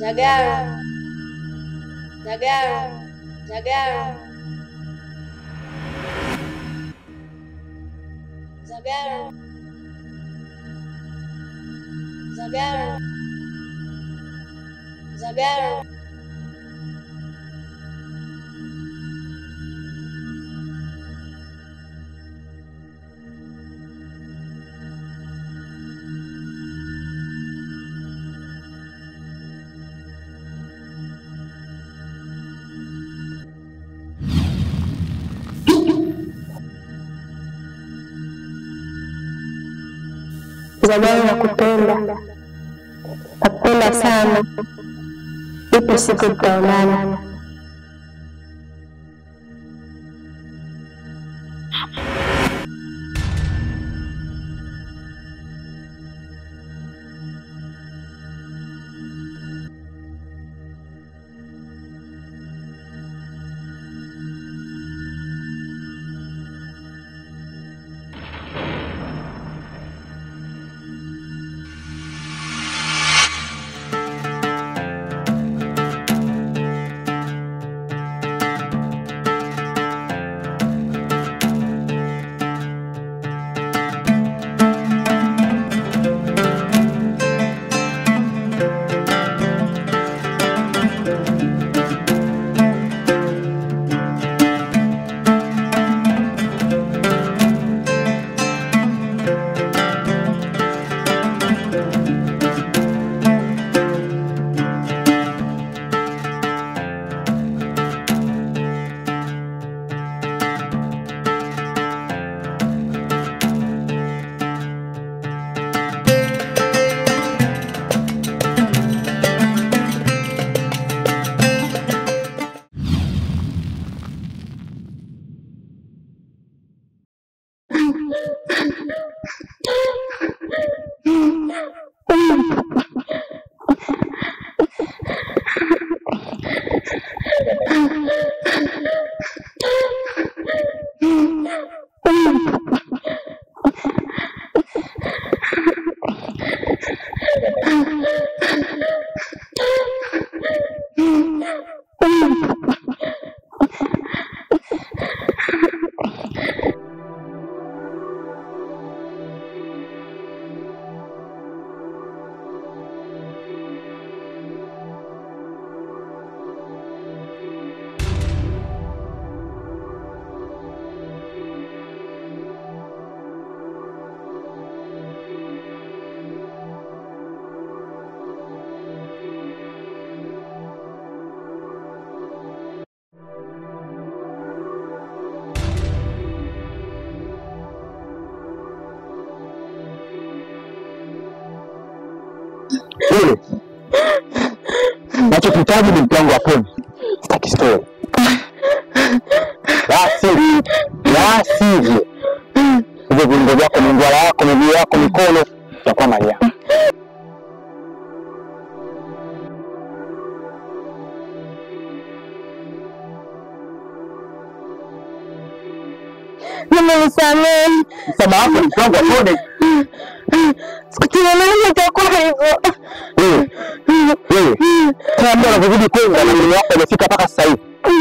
Zagaro, Zagaro, Zagaro, Zagaro, Zagaro, Zagaro. Zagaro nakupenda. Nakupenda sana. Ipo siku tutaonana. Nachokitaji ni mpango wa poni. Sitaki story. Basi hivyo. Hivyo viungo vyako, mingwala yako, miguu yako, mikono itakuwa mali yako. Nimesamehe. Msamaha wako ni mpango wa poni. Sikutazamia itakuwa hivyo. Wewe. Kama unazidi kwenda na mwili wako umefika mpaka sasa hivi.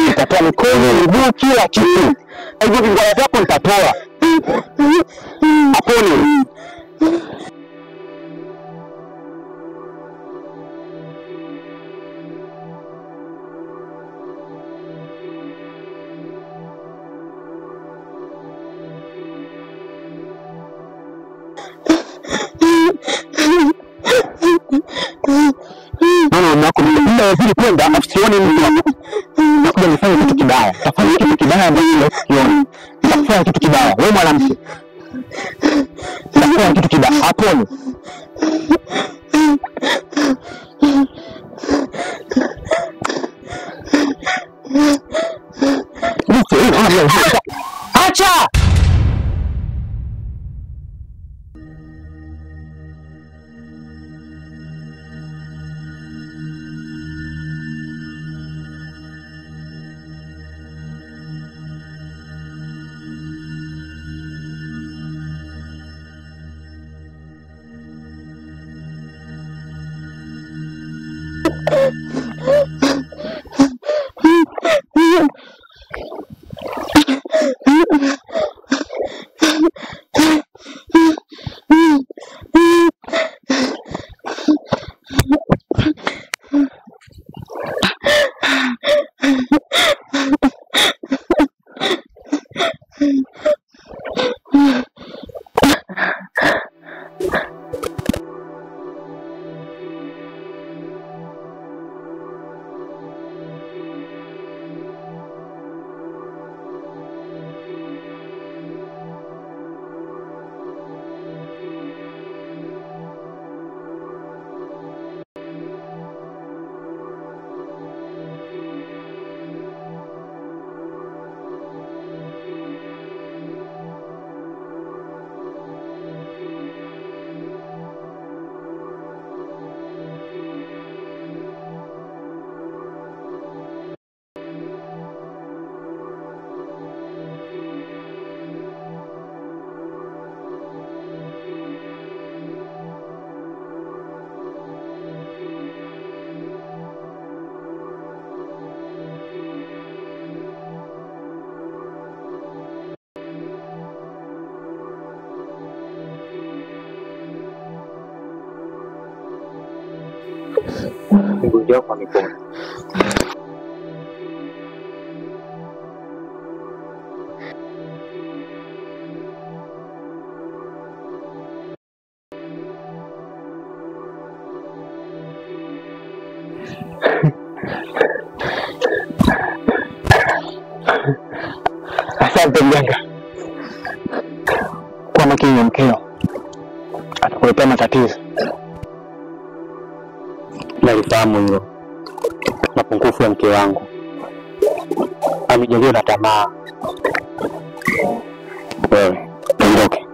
Nitatoa mikono, miguu, kila kitu. Hivyo vingwala vyako nitatoa. Aponi. Mimi nazidi kwenda usione mtu wako. Nakuja nifanye kitu kibaya. Tafanya kitu kibaya ambacho usione. Tafanya kitu kibaya. Wewe mwanamke. Tafanya kitu kibaya. Aponi. Acha! mgonjwa wako amepona. Asante mganga. Kwa makini mkeo atakuletea matatizo. Nalifahamu hilo. Mapungufu ya mke wangu. Amejaliwa na tamaa. Wewe, ondoke.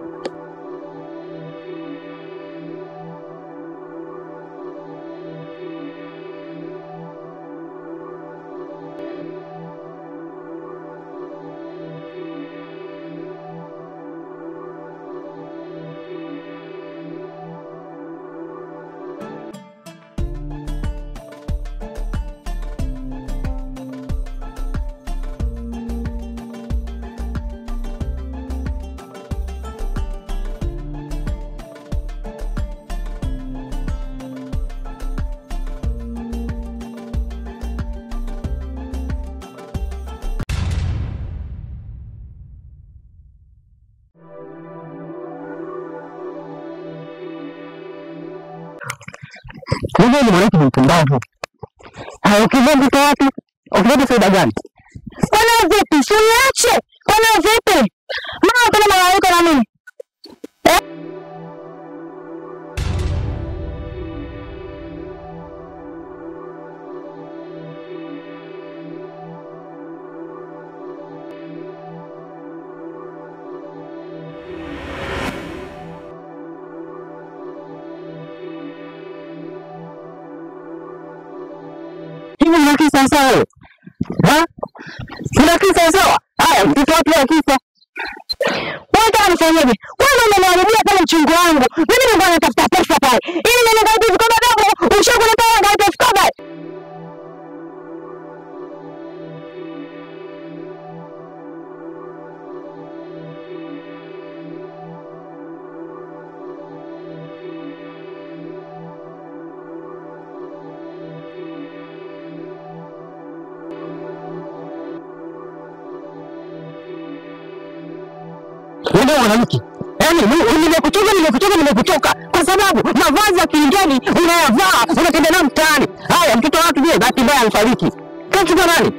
Wewe ni mwanamke mpumbavu. Ukivaa mtoto wapi? Ukivaa faida gani? Bwana vipi? Usiniache. Bwana vipi? Mama kuna malaika na mimi. Unakisa sawa? Unakisa sawa? Haya, mtoto wako akisa. Wewe kama mfanyaje? Wewe unaniharibia pale mchungu wangu. Mimi ndio bwana natafuta pesa pale. Ili nene ngaibu kwa babangu, ushakuletea ngaibu kwa baba. Wewe mwanamke, yaani nimekutoka kwa sababu mavazi ya kiingeni unayavaa unatembea na mtaani. Haya, mtoto wako je, bahati mbaya amefariki. Kachukua nani?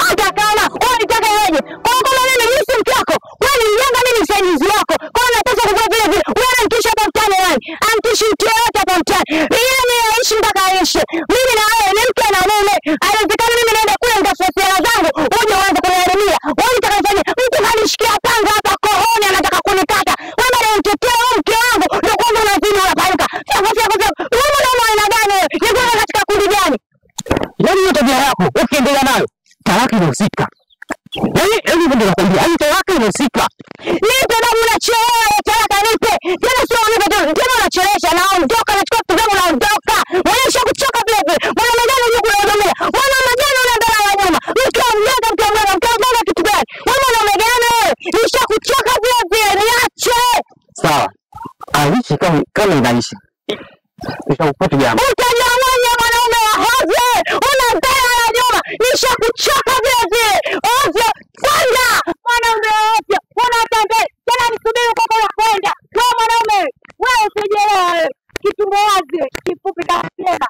Hata kama unataka yeje. Kwa nini mimi si mtako? Wewe ni mjanga, mimi ni msaidizi wako. Kwa nini unataka kuvaa vile vile? Wewe unamtisha hapa mtaani wewe. Antishi mtu yote hapa mtaani. Yeye aishi mpaka aishe. Mimi na wewe ni mke na mume. Haiwezekani mimi naenda kule nitafuta hela zangu, uje uanze kuniharibia. Wewe utakafanya mtu hanishikia panga hapa kohoni anataka kunikata. Wewe ndio mtetea mke wangu, ndio kwanza unazini unaparuka. Sasa wewe unaona aina gani wewe? Ni kwa katika kundi gani? Yaani hiyo tabia yako ukiendelea nayo, talaka inahusika. Yaani ndio nakwambia, hii talaka inahusika. Nipe na unachelewa, talaka nipe. Tena sio unipe tena unachelewesha na ondoka na chukua vitu zangu na ondoka. Wewe ushakuchoka vile vile. Mwana gani unajua kuhudumia? Mwana gani unaendana na nyuma? Mke mmoja kitu gani? Wewe mwana gani wewe? Nishakuchoka vile vile, niache. Sawa. Aishi kama inaishi. Nishakufuata jamaa. Utajamanya mwanaume wa hoze. Unaendana na nyuma. Nishakuchoka vile vile. Ovyo. Kwenda. Mwanaume wa ovyo. Unatembea. Tena nisubiri kwa kwa kwenda. Kwa mwanaume. Wewe usijelewe. Kitumbo wazi. Kifupi kama tena.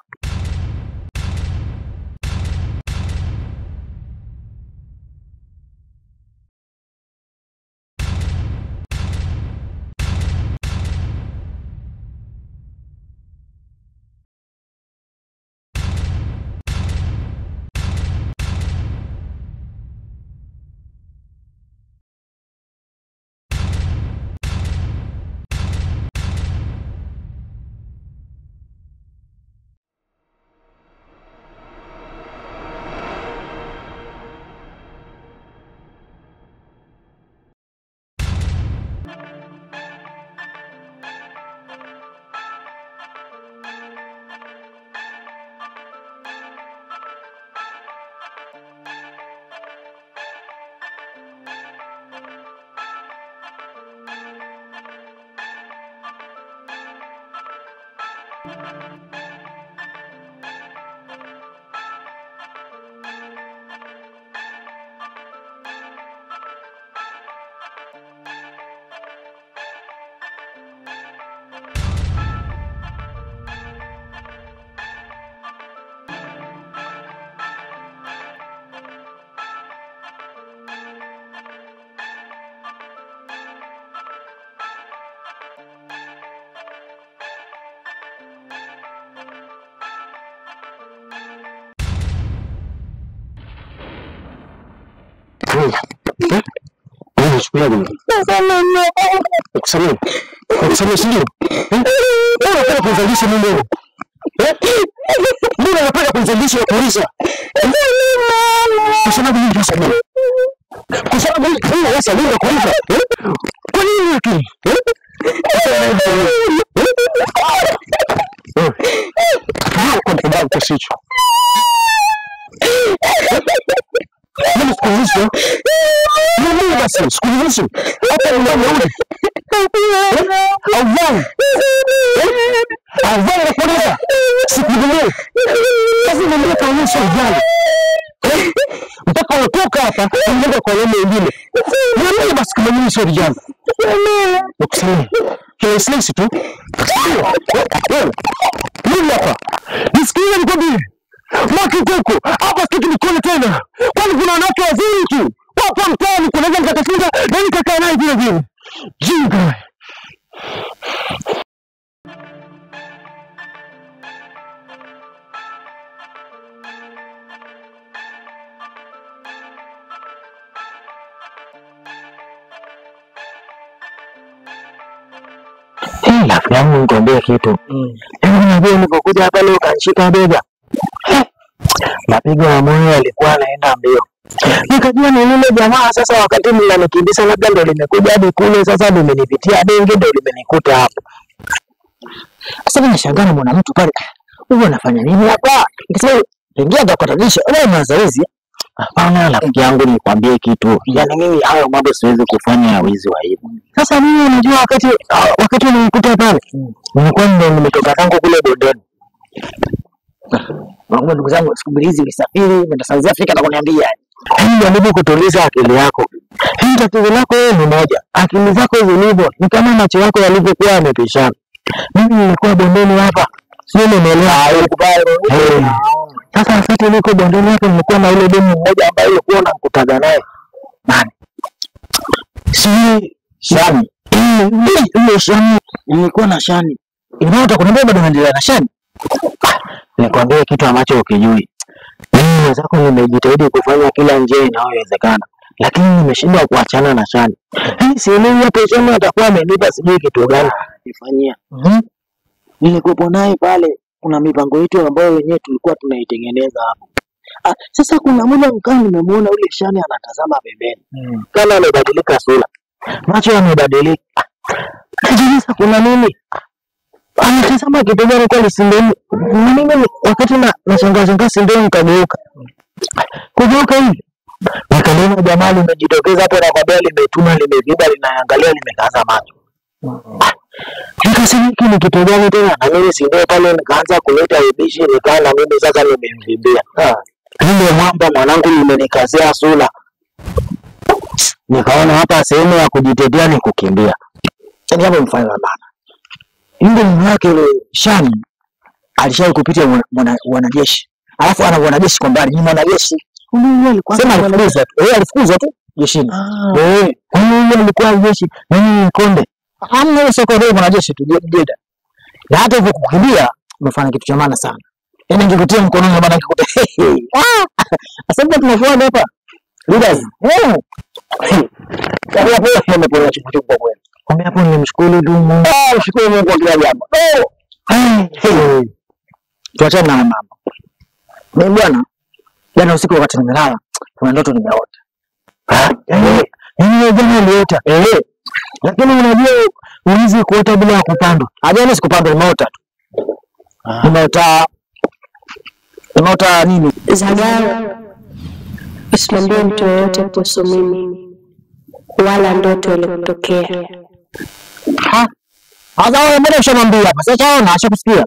Nikusamehe. Nichukulia mimi. Nikusamehe. Nikusamehe sio? Unataka kuzalisha mimi leo? Mbona unataka kuzalisha kuuliza? Kwa sababu mimi nasamehe. Kwa sababu mimi nasamehe kuuliza. Kwa nini hiki? Kwa sababu kisicho. Mimi sikuruhusu. Mimi basi sikuruhusu. Hata unarudi. Avanga kuuliza. Sikuruhusu. Sasa mimi kaonyesha ujali. Mpaka utoka hapa unaenda kwa yule mwingine. Mimi basi kama mimi sio vijana. Nikusamehe. Sisi tu. Mimi hapa. Nisikie nikwambie. Maki kuku, hapa sitaki nikone tena. Kwani kuna wanawake wazuri tu. Wapo mtaani kunaweza nikatafuta na nikakaa naye vile vile. Jinga. Rafiki yangu nikwambia kitu. Unajua nilipokuja hapa leo kanishika bega. Mapigo ya moyo yalikuwa yanaenda mbio. Nikajua ni yule jamaa sasa wakati mnanikimbiza labda ndo limekuja hadi kule sasa limenipitia denge ndo limenikuta hapo. Sasa mimi nashangaa na mwana mtu pale. Wewe unafanya nini hapa? Nikasema ingia ndo kutadisha. Wewe mazoezi. Hapana rafiki yangu nikwambie kitu. Yaani mimi hayo mambo siwezi kufanya wizi wa hivi. Sasa mimi unajua wakati nilikuta pale. Nilikuwa nimetoka tangu kule bondeni. Wangu ndugu zangu siku hizi ulisafiri kwenda South Africa na kuniambia hii ndio kutuliza akili yako. Hii tatizo lako wewe ni moja. Akili zako zilivyo ni kama macho yako yalivyokuwa yamepishana. Mimi nilikuwa bondeni hapa. Sio nimeelewa ukubali. Sasa wakati niko bondeni hapa nilikuwa na yule demu mmoja ambaye alikuwa anakutaga naye. Nani? Shani. Ile Shani. Nilikuwa na Shani. Inaota kuniambia bado naendelea na Shani. Nikwambie kitu ambacho ukijui. Mimi wenzako nimejitahidi kufanya kila njia inayowezekana, lakini nimeshindwa kuachana na Shani. Sielewi hapo Shani atakuwa amenipa sijui kitu gani nifanyia. Nilikuwa naye pale kuna mipango yetu ambayo wenyewe tulikuwa tunaitengeneza hapo. Sasa kuna muda mkao nimemuona ule Shani anatazama pembeni. Kama amebadilika sura. Macho yamebadilika. Kajiuliza kuna nini? Anatazama kitu gani kwa sindoni? Mimi wakati na shangaa sindoni kageuka. Kugeuka hivi. Nikalima jamaa limejitokeza hapo na kabla limetuma limeviba linaangalia limekaza macho. Nikasema hiki ni kitu gani tena? Na mimi sindoni pale nikaanza kuleta ubishi nikaa na mimi sasa nimemvimbia. Ile mwamba mwanangu limenikazia sura. Nikaona hapa sehemu ya kujitetea ni kukimbia. Yaani hapo mfano maana. Yule mwake yule Shani alishawahi kupitia wanajeshi. Alafu ana wanajeshi kwa mbali, ni mwanajeshi. Huyu alikuwa sema alifukuzwa tu. Alifukuzwa tu jeshini. Huyu alikuwa jeshi, mimi ni konde. Hamna ile soko ndio mwanajeshi tu jeda. Na hata hivyo kukimbia umefanya kitu cha maana sana. Yaani ngikutia mkononi bwana ngikuta. Asante tunafuata hapa. Leaders. Kama hapo nimepona chukuchu kwa kweli. Kwa hapo nimemshukuru tu Mungu. Shukuru Mungu kwa kila jambo. Tuachane na mambo. Mimi bwana, jana usiku wakati nimelala, kuna ndoto nimeota. Mimi jana niliota. Lakini unajua ulizi kuota bila kupandwa. Jana sikupandwa nimeota tu. Nimeota nini? Zagaro. Usimwambie mtu yoyote kuhusu mimi. Wala ndoto ile kutokea. Sasa wewe mbona ushamwambia hapa? Sasa ona ashakusikia.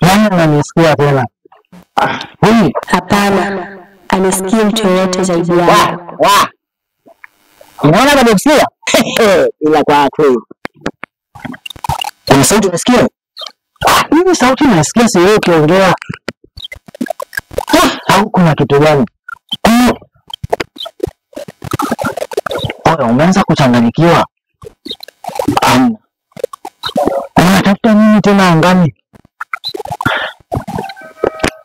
Yaani ananisikia tena. Hapana. Anisikie mtu yoyote zaidi yako. Unaona bado kusikia? Ila kwa kweli. Kuna sauti unasikia? Mimi sauti nasikia sio ukiongea. Au kuna kitu gani? Umeanza kuchanganyikiwa. Unatafuta nini tena angani?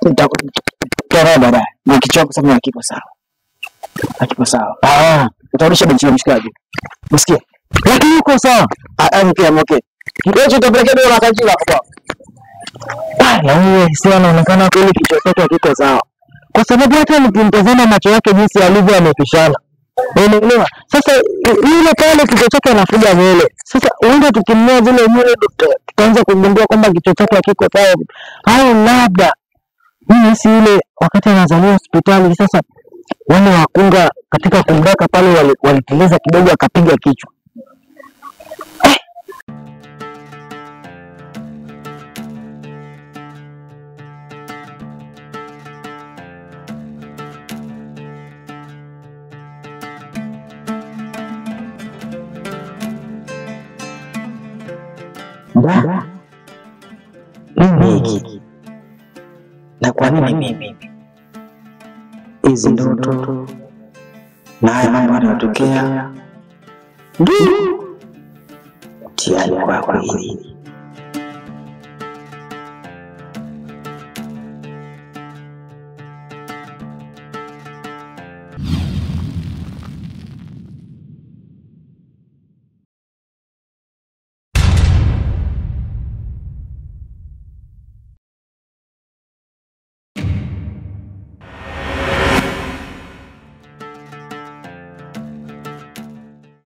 Nitakutoa baadaye. Na kichwa kusema kipo sawa. Hakipo sawa. Utarudisha benchi la mshikaji. Usikie. Lakini uko sawa. Okay. Wewe utapelekea dola kanjila hapo. Na wewe sio anaonekana kweli kichwa chake hakiko sawa. Kwa sababu hata nikimtazama macho yake jinsi alivyo amepishana. Unaelewa? Sasa yule pale kichwa chake anafuja nywele. Sasa uende tukimnyoa zile nywele tutaanza kugundua kwamba kichwa chake hakiko sawa. Au labda mimi si yule wakati anazaliwa hospitali, sasa wale wakunga katika kumbaka pale waliteleza kidogo akapiga kichwa. Mimi na kwa nini mimi? Hizi ndoto na haya mambo yanatokea ndio tayari kwa kweli.